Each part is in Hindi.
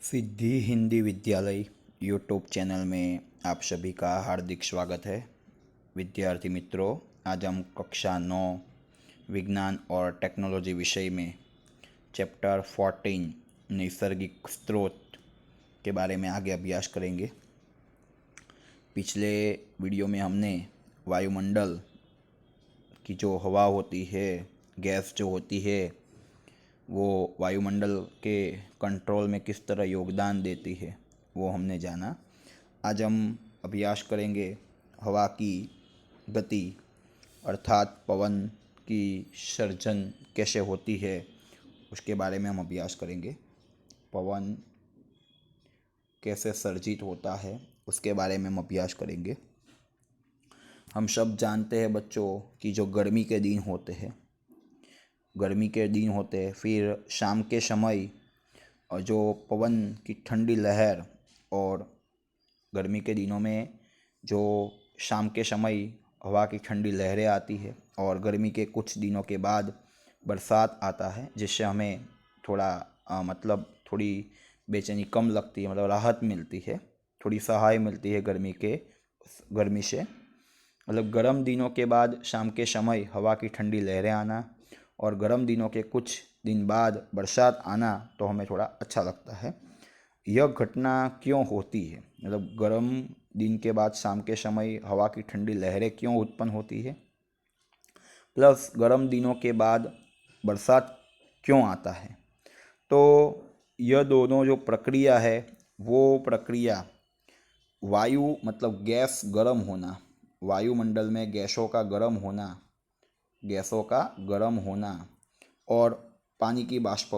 सिद्धि हिंदी विद्यालय यूट्यूब चैनल में आप सभी का हार्दिक स्वागत है। विद्यार्थी मित्रों, आज हम कक्षा 9 विज्ञान और टेक्नोलॉजी विषय में चैप्टर 14 नैसर्गिक स्रोत के बारे में आगे अभ्यास करेंगे। पिछले वीडियो में हमने वायुमंडल की जो हवा होती है, गैस जो होती है, वो वायुमंडल के कंट्रोल में किस तरह योगदान देती है वो हमने जाना। आज हम अभ्यास करेंगे हवा की गति अर्थात पवन की सर्जन कैसे होती है उसके बारे में हम अभ्यास करेंगे। पवन कैसे सर्जित होता है उसके बारे में हम अभ्यास करेंगे। हम सब जानते हैं बच्चों कि जो गर्मी के दिन होते हैं, फिर शाम के समय और जो पवन की ठंडी लहर, और गर्मी के दिनों में जो शाम के समय हवा की ठंडी लहरें आती है, और गर्मी के कुछ दिनों के बाद बरसात आता है, जिससे हमें थोड़ी बेचैनी कम लगती है, मतलब राहत मिलती है, थोड़ी सहाय मिलती है गर्मी से। मतलब गर्म दिनों के बाद शाम के समय हवा की ठंडी लहरें आना और गर्म दिनों के कुछ दिन बाद बरसात आना तो हमें थोड़ा अच्छा लगता है। यह घटना क्यों होती है, मतलब गर्म दिन के बाद शाम के समय हवा की ठंडी लहरें क्यों उत्पन्न होती है, प्लस गर्म दिनों के बाद बरसात क्यों आता है। तो यह दोनों जो प्रक्रिया है वो प्रक्रिया वायु मतलब गैस गर्म होना, वायुमंडल में गैसों का गर्म होना और पानी की बाष्प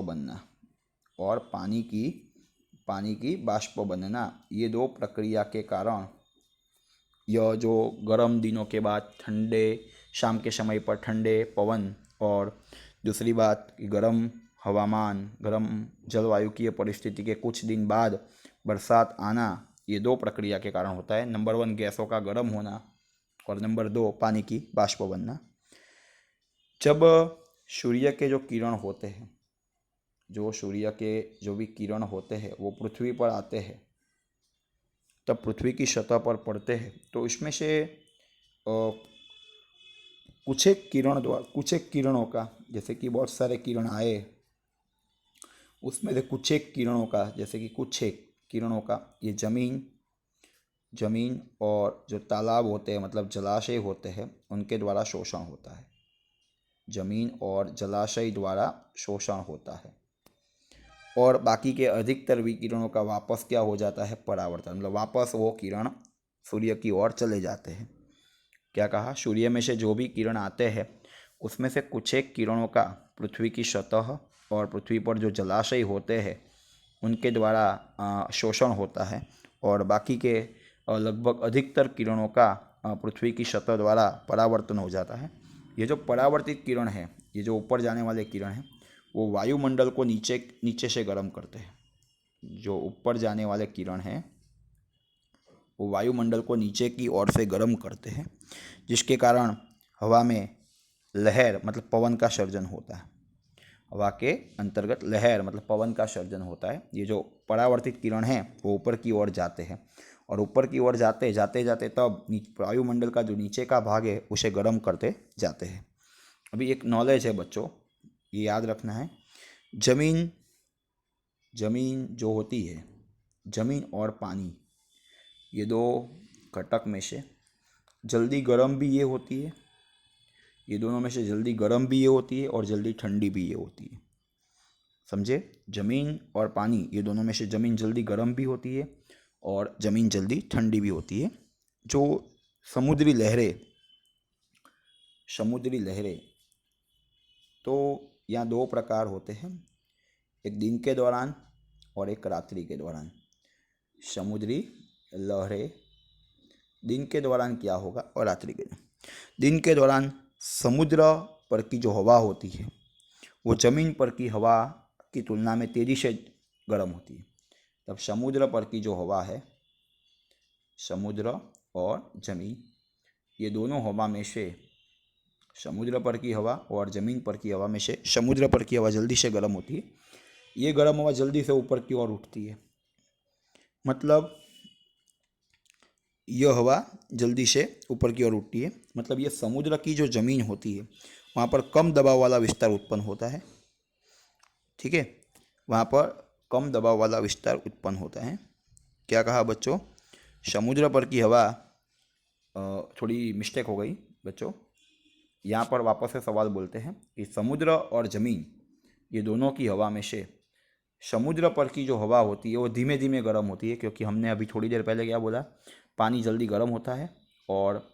बनना, ये दो प्रक्रिया के कारण यह जो गर्म दिनों के बाद ठंडे शाम के समय पर ठंडे पवन, और दूसरी बात कि गर्म हवामान, गर्म जलवायु की परिस्थिति के कुछ दिन बाद बरसात आना, ये दो प्रक्रिया के कारण होता है। नंबर 1 गैसों का गर्म होना और नंबर 2 पानी की बाष्प बनना। जब सूर्य के जो किरण होते हैं, वो पृथ्वी पर आते हैं, तब पृथ्वी की सतह पर पड़ते हैं, तो इसमें से कुछ एक किरणों का, जैसे कि बहुत सारे किरण आए, उसमें से कुछ एक किरणों का ये जमीन और जो तालाब होते हैं, मतलब जलाशय होते हैं, उनके द्वारा शोषण होता है। जमीन और जलाशय द्वारा शोषण होता है, और बाकी के अधिकतर विकिरणों का वापस क्या हो जाता है, परावर्तन, मतलब वापस वो किरण सूर्य की ओर चले जाते हैं। क्या कहा, सूर्य में से जो भी किरण आते हैं उसमें से कुछ एक किरणों का पृथ्वी की सतह और पृथ्वी पर जो जलाशय होते हैं उनके द्वारा शोषण होता है, और बाकी के लगभग अधिकतर किरणों का पृथ्वी की सतह द्वारा परावर्तन हो जाता है। ये जो परावर्तित किरण है, ये जो ऊपर जाने वाले किरण हैं, वो वायुमंडल को नीचे से गर्म करते हैं। जो ऊपर जाने वाले किरण हैं वो वायुमंडल को नीचे की ओर से गर्म करते हैं, जिसके कारण हवा में लहर मतलब पवन का सर्जन होता है। हवा के अंतर्गत लहर मतलब पवन का सर्जन होता है। ये जो परावर्तित किरण हैं वो ऊपर की ओर जाते हैं, और ऊपर की ओर जाते जाते तब वायुमंडल का जो नीचे का भाग है उसे गर्म करते जाते हैं। अभी एक नॉलेज है बच्चों, ये याद रखना है। जमीन जो होती है, जमीन और पानी, ये दो घटक में से जल्दी गर्म भी ये होती है, ये दोनों में से जल्दी गर्म भी ये होती है और जल्दी ठंडी भी ये होती है। समझे, जमीन और पानी, ये दोनों में से जमीन जल्दी गर्म भी होती है और जमीन जल्दी ठंडी भी होती है। जो समुद्री लहरें तो यहाँ दो प्रकार होते हैं, एक दिन के दौरान और एक रात्रि के दौरान। समुद्री लहरें दिन के दौरान क्या होगा और रात्रि के दिन के दौरान समुद्र पर की जो हवा होती है वो जमीन पर की हवा की तुलना में तेजी से गर्म होती है। तब समुद्र पर की जो हवा है, समुद्र और जमीन, ये दोनों हवा में से समुद्र पर की हवा और ज़मीन पर की हवा में से समुद्र पर की हवा जल्दी से गर्म होती है। ये गर्म हवा जल्दी से ऊपर की ओर उठती है मतलब यह हवा जल्दी से ऊपर की ओर उठती है। मतलब ये समुद्र की जो ज़मीन होती है वहाँ पर कम दबाव वाला विस्तार उत्पन्न होता है। ठीक है, वहाँ पर कम दबाव वाला विस्तार उत्पन्न होता है। क्या कहा बच्चों? समुद्र पर की हवा, थोड़ी मिस्टेक हो गई बच्चों। यहाँ पर वापस से सवाल बोलते हैं कि समुद्र और ज़मीन ये दोनों की हवा में से समुद्र पर की जो हवा होती है वो धीमे धीमे गर्म होती है, क्योंकि हमने अभी थोड़ी देर पहले क्या बोला, पानी जल्दी गर्म होता है और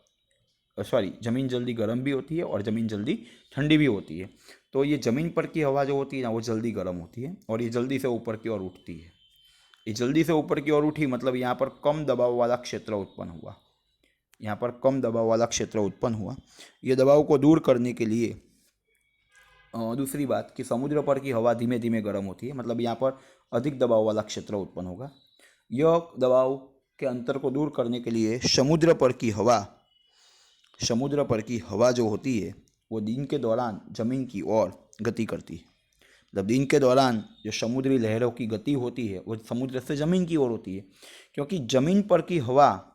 ज़मीन जल्दी गर्म भी होती है और ज़मीन जल्दी ठंडी भी होती है। तो ये ज़मीन पर की हवा जो होती है ना वो जल्दी गर्म होती है और ये जल्दी से ऊपर की ओर उठती है। ये जल्दी से ऊपर की ओर उठी मतलब यहाँ पर कम दबाव वाला क्षेत्र उत्पन्न हुआ। यहाँ पर कम दबाव वाला क्षेत्र उत्पन्न हुआ। ये दबाव को दूर करने के लिए दूसरी बात कि समुद्र पर की हवा धीमे धीमे गर्म होती है, मतलब यहाँ पर अधिक दबाव वाला क्षेत्र उत्पन्न होगा। यह दबाव के अंतर को दूर करने के लिए समुद्र पर की हवा जो होती है वो दिन के दौरान ज़मीन की ओर गति करती है। मतलब दिन के दौरान जो समुद्री लहरों की गति होती है वो समुद्र से ज़मीन की ओर होती है, क्योंकि ज़मीन पर की हवा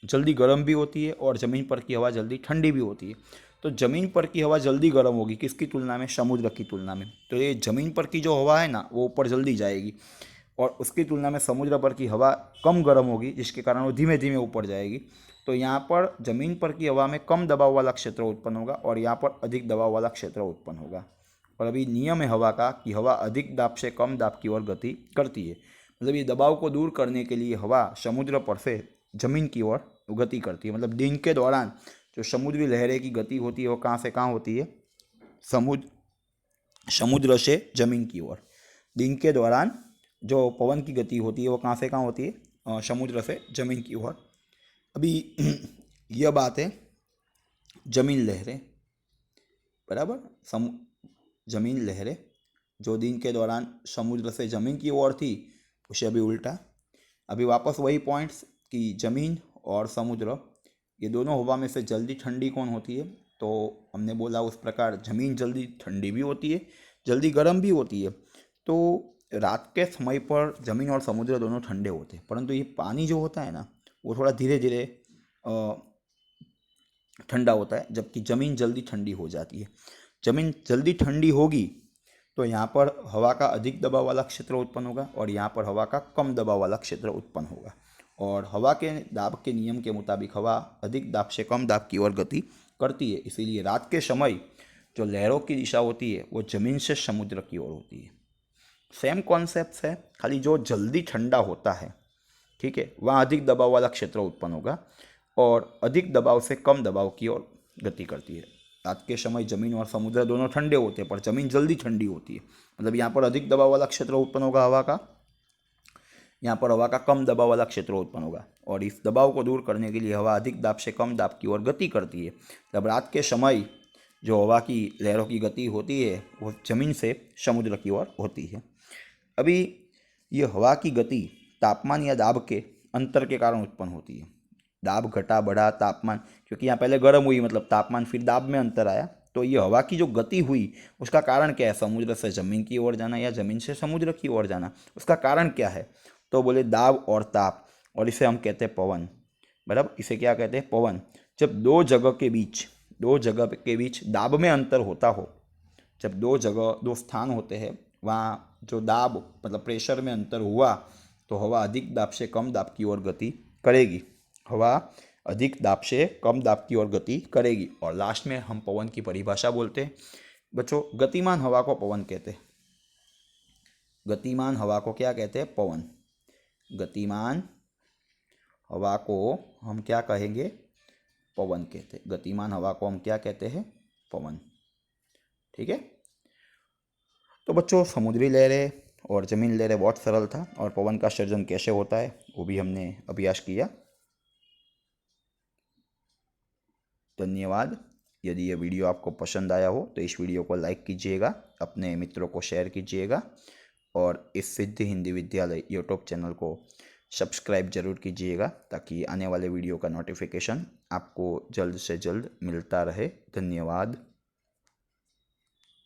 जल्दी गर्म भी होती है और ज़मीन पर की हवा जल्दी ठंडी भी होती है। तो ज़मीन पर की हवा जल्दी गर्म होगी, किसकी तुलना में? समुद्र की तुलना में। तो ये ज़मीन पर की जो हवा है ना वो ऊपर जल्दी जाएगी और उसकी तुलना में समुद्र पर की हवा कम गर्म होगी, जिसके कारण वो धीमे धीमे ऊपर जाएगी। तो यहाँ पर ज़मीन पर की हवा में कम दबाव वाला क्षेत्र उत्पन्न होगा और यहाँ पर अधिक दबाव वाला क्षेत्र उत्पन्न होगा। और अभी नियम है हवा का कि हवा अधिक दाब से कम दाब की ओर गति करती है। मतलब ये दबाव को दूर करने के लिए हवा समुद्र पर से ज़मीन की ओर गति करती है। मतलब दिन के दौरान जो समुद्री लहरें की गति होती है वो कहाँ से कहाँ होती है? समुद्र से ज़मीन की ओर। दिन के दौरान जो पवन की गति होती है वो कहाँ से कहाँ होती है? समुद्र से ज़मीन की ओर। अभी यह बात है ज़मीन लहरें, बराबर। ज़मीन लहरें जो दिन के दौरान समुद्र से ज़मीन की ओर थी, उसे अभी उल्टा। अभी वापस वही पॉइंट्स कि ज़मीन और समुद्र ये दोनों हवा में से जल्दी ठंडी कौन होती है? तो हमने बोला उस प्रकार ज़मीन जल्दी ठंडी भी होती है, जल्दी गर्म भी होती है। तो रात के समय पर ज़मीन और समुद्र दोनों ठंडे होते हैं, परंतु ये पानी जो होता है ना वो थोड़ा धीरे धीरे ठंडा होता है, जबकि ज़मीन जल्दी ठंडी हो जाती है। ज़मीन जल्दी ठंडी होगी तो यहाँ पर हवा का अधिक दबाव वाला क्षेत्र उत्पन्न होगा और यहाँ पर हवा का कम दबाव वाला क्षेत्र उत्पन्न होगा। और हवा के दाब के नियम के मुताबिक हवा अधिक दाब से कम दाब की ओर गति करती है। इसीलिए रात के समय जो लहरों की दिशा होती है वो ज़मीन से समुद्र की ओर होती है। सेम कॉन्सेप्ट है, खाली जो जल्दी ठंडा होता है, ठीक है, वहाँ अधिक दबाव वाला क्षेत्र उत्पन्न होगा और अधिक दबाव से कम दबाव की ओर गति करती है। रात के समय ज़मीन और समुद्र दोनों ठंडे होते हैं पर ज़मीन जल्दी ठंडी होती है। मतलब यहाँ पर अधिक दबाव वाला क्षेत्र उत्पन्न होगा हवा का, यहाँ पर हवा का कम दबाव वाला क्षेत्र उत्पन्न होगा और इस दबाव को दूर करने के लिए हवा अधिक दाब से कम दाब की ओर गति करती है। जब रात के समय जो हवा की लहरों की गति होती है वो ज़मीन से समुद्र की ओर होती है। अभी ये हवा की गति तापमान या दाब के अंतर के कारण उत्पन्न होती है। दाब घटा बढ़ा तापमान, क्योंकि यहाँ पहले गर्म हुई मतलब तापमान, फिर दाब में अंतर आया। तो ये हवा की जो गति हुई उसका कारण क्या है? समुद्र से ज़मीन की ओर जाना या ज़मीन से समुद्र की ओर जाना, उसका कारण क्या है? तो बोले दाब और ताप, और इसे हम कहते हैं पवन, बराबर। इसे क्या कहते हैं? पवन। जब दो जगह के बीच दाब में अंतर होता हो, जब दो स्थान होते हैं वहाँ जो दाब मतलब प्रेशर में अंतर हुआ तो हवा अधिक दाब से कम दाब की ओर गति करेगी। हवा अधिक दाब से कम दाब की ओर गति करेगी। और लास्ट में हम पवन की परिभाषा बोलते हैं बच्चों। गतिमान हवा को पवन कहते हैं। गतिमान हवा को क्या कहते हैं? पवन। गतिमान हवा को हम क्या कहेंगे? पवन कहते हैं। गतिमान हवा को हम क्या कहते हैं? पवन। ठीक है। तो बच्चों समुद्री लहरें और ज़मीन लहरें बहुत सरल था, और पवन का सृजन कैसे होता है वो भी हमने अभ्यास किया। धन्यवाद। यदि ये वीडियो आपको पसंद आया हो तो इस वीडियो को लाइक कीजिएगा, अपने मित्रों को शेयर कीजिएगा, और इस सिद्धि हिंदी विद्यालय यूट्यूब चैनल को सब्सक्राइब जरूर कीजिएगा ताकि आने वाले वीडियो का नोटिफिकेशन आपको जल्द से जल्द मिलता रहे। धन्यवाद।